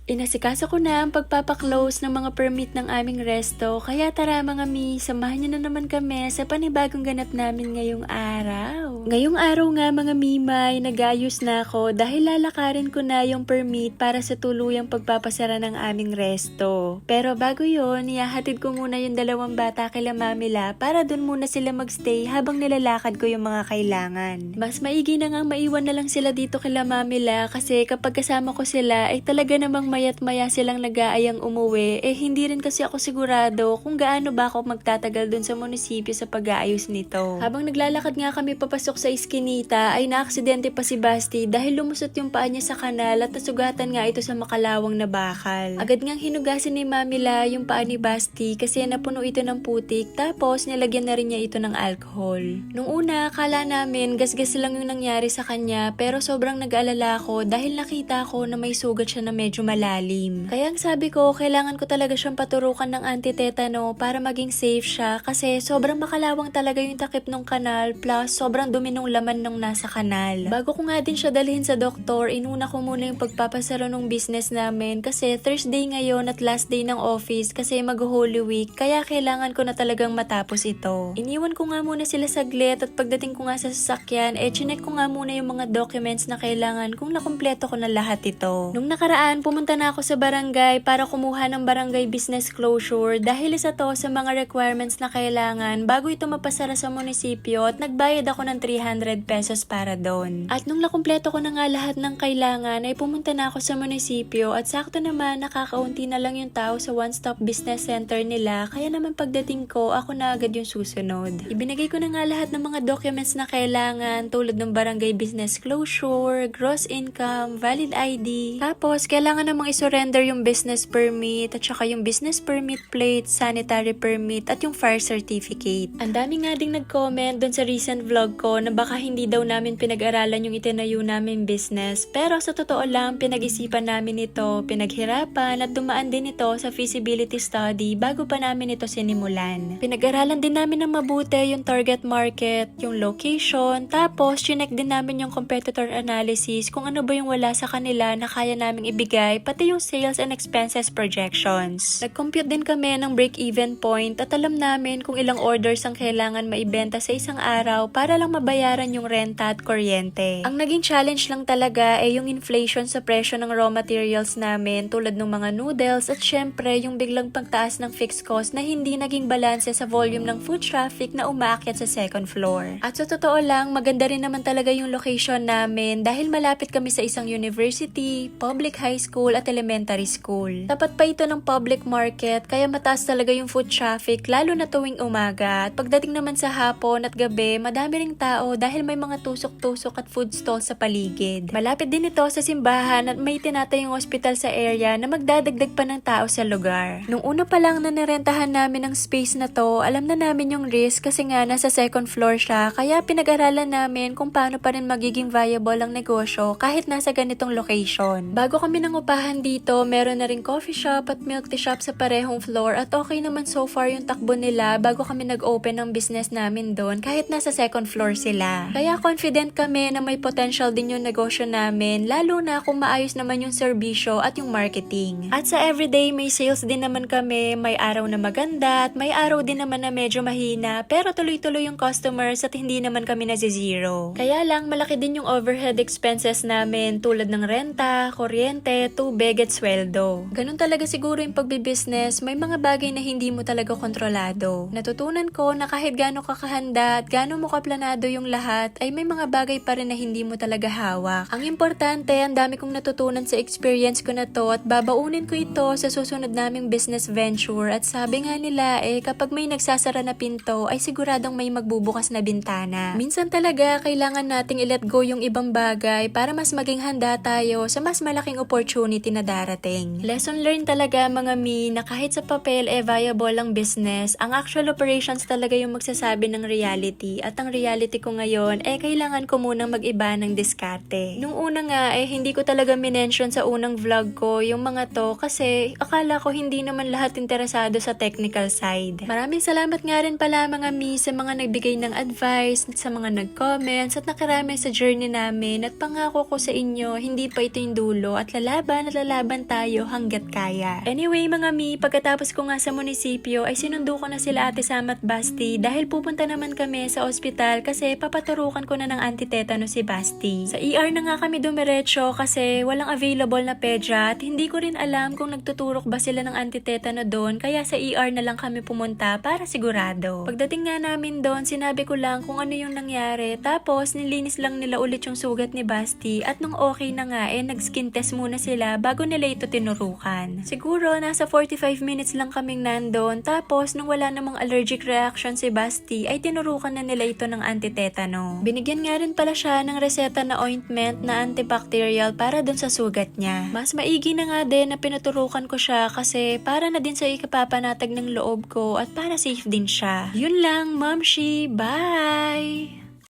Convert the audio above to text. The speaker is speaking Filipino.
Inasikaso ko na ang pagpapaklose ng mga permit ng aming resto, kaya tara mga mi, samahan niyo na naman kami sa panibagong ganap namin ngayong araw. Ngayong araw nga mga mimay, nag-ayos na ako dahil lalakarin ko na yung permit para sa tuluyang pagpapasara ng aming resto. Pero bago yon, ihahatid ko muna yung dalawang bata kila Mamila para dun muna sila magstay habang nilalakad ko yung mga kailangan. Mas maigi na nga maiwan na lang sila dito kila Mamila kasi kapag kasama ko sila ay talaga namang mayat maya silang nag-aayang umuwi, hindi rin kasi ako sigurado kung gaano ba ako magtatagal dun sa munisipyo sa pag-aayos nito. Habang naglalakad nga kami papasok sa iskinita ay naaksidente pa si Basti dahil lumusot yung paa niya sa kanal at nasugatan nga ito sa makalawang na bakal. Agad ngang hinugasan ni Mamila yung paa ni Basti kasi napuno ito ng putik tapos nilagyan na rin niya ito ng alcohol. Nung una, akala namin gasgas lang yung nangyari sa kanya pero sobrang nag-alala ako dahil nakita ko na may sugat siya na medyo malalim. Kaya ang sabi ko, kailangan ko talaga siyang paturukan ng anti-tetano para maging safe siya kasi sobrang makalawang talaga yung takip ng kanal plus sobrang dumi ng laman nung nasa kanal. Bago ko nga din siya dalhin sa doktor, inuna ko muna yung pagpapasara ng business namin kasi Thursday ngayon at last day ng office kasi mag-Holy Week kaya kailangan ko na talagang matapos ito. Iniwan ko nga muna sila saglit at pagdating ko nga sa sasakyan, chinek ko nga muna yung mga documents na kailangan kung nakumpleto ko na lahat ito. Nung nakaraan, pumunta na ako sa barangay para kumuha ng barangay business closure dahil isa to sa mga requirements na kailangan bago ito mapasara sa munisipyo at nagbayad ako ng 300 pesos para doon. At nung nakumpleto ko na nga lahat ng kailangan ay pumunta na ako sa munisipyo at sakto naman nakakaunti na lang yung tao sa one-stop business center nila kaya naman pagdating ko ako na agad yung susunod. Ibinigay ko na nga lahat ng mga documents na kailangan tulad ng barangay business closure, gross income, valid ID, tapos kailangan namang i-surrender yung business permit at saka yung business permit plate, sanitary permit at yung fire certificate. Ang dami nga ding nag-comment dun sa recent vlog ko na baka hindi daw namin pinag-aralan yung itinayo namin business pero sa totoo lang pinag-isipan namin ito, pinaghirapan at dumaan din ito sa feasibility study bago pa namin ito sinimulan. Pinag-aralan din namin ng mabuti yung target market, yung location, tapos chinek din namin yung competitor analysis kung ano ba yung wala sa kanila na kaya naming ibigay pati yung sales and expenses projections. Nag-compute din kami ng break-even point at alam namin kung ilang orders ang kailangan maibenta sa isang araw para lang mabayaran yung renta at kuryente. Ang naging challenge lang talaga ay yung inflation sa presyo ng raw materials namin tulad ng mga noodles at syempre yung biglang pagtaas ng fixed cost na hindi naging balanse sa volume ng foot traffic na umaakyat sa second floor. At sa totoo lang, maganda rin naman talaga yung location namin dahil malapit kami sa isang university, public high school at elementary school. Tapat pa ito ng public market kaya mataas talaga yung foot traffic lalo na tuwing umaga at pagdating naman sa hapon at gabi madami ring tao dahil may mga tusok-tusok at food stall sa paligid. Malapit din ito sa simbahan at may tinatayong hospital sa area na magdadagdag pa ng tao sa lugar. Nung una pa lang na nirentahan namin ang space na to, alam na namin yung risk kasi nga nasa second floor siya kaya pinag-aralan namin kung paano pa rin magiging viable ang negosyo kahit nasa ganitong location. Bago kami nangupahan dito, meron na ring coffee shop at milk tea shop sa parehong floor at okay naman so far yung takbo nila bago kami nag-open ng business namin doon kahit nasa second floor sila. Kaya confident kami na may potential din yung negosyo namin lalo na kung maayos naman yung serbisyo at yung marketing. At sa everyday may sales din naman kami, may araw na maganda at may araw din naman na medyo mahina pero tuloy-tuloy yung customers at hindi naman kami zero. Kaya lang malaki din yung overhead expenses namin tulad ng renta, kuryente, tubig at sweldo. Ganun talaga siguro yung pagbibusiness, may mga bagay na hindi mo talaga kontrolado. Natutunan ko na kahit gaano kakahanda at gaano mo kaplanado yung lahat, ay may mga bagay pa rin na hindi mo talaga hawak. Ang importante, ang dami kong natutunan sa experience ko na to at babaunin ko ito sa susunod naming business venture at sabi nga nila kapag may nagsasara na pinto ay siguradong may magbubukas na bintana. Minsan talaga kailangan nating i-let go yung ibang bagay para mas maging handa tayo sa mas malaking opportunity na darating. Lesson learned talaga mga mi na kahit sa papel viable ang business, ang actual operations talaga yung magsasabi ng reality at ang reality ko ngayon kailangan ko munang mag-iba ng diskarte. Nung una nga hindi ko talaga minention sa unang vlog ko yung mga to kasi akala ko hindi naman lahat interesado sa technical side. Maraming salamat nga rin pala mga mi sa mga nagbigay ng advice, sa mga nag-comments at nakarami sa journey namin at pangako ko sa inyo hindi pa ito yung dulo at lalaban lalaban tayo hanggat kaya. Anyway mga mi, pagkatapos ko nga sa munisipyo ay sinundo ko na sila Ate Sam at Basti dahil pupunta naman kami sa ospital kasi papaturukan ko na ng anti-tetanus si Basti. Sa ER na nga kami dumiretso kasi walang available na pedya at hindi ko rin alam kung nagtuturok ba sila ng anti-tetano doon kaya sa ER na lang kami pumunta para sigurado. Pagdating nga namin doon, sinabi ko lang kung ano yung nangyari tapos nilinis lang nila ulit yung sugat ni Basti at nung okay na nga nag-skin test muna sila bago nila ito tinurukan. Siguro nasa 45 minutes lang kaming nandun tapos nung wala namang allergic reaction si Basti ay tinurukan na nila ito ng anti-tetano. Binigyan nga rin pala siya ng reseta na ointment na antibacterial para dun sa sugat niya. Mas maigi na nga din na pinuturukan ko siya kasi para na din sa ikapapanatag ng loob ko at para safe din siya. Yun lang, Mamshi. Bye!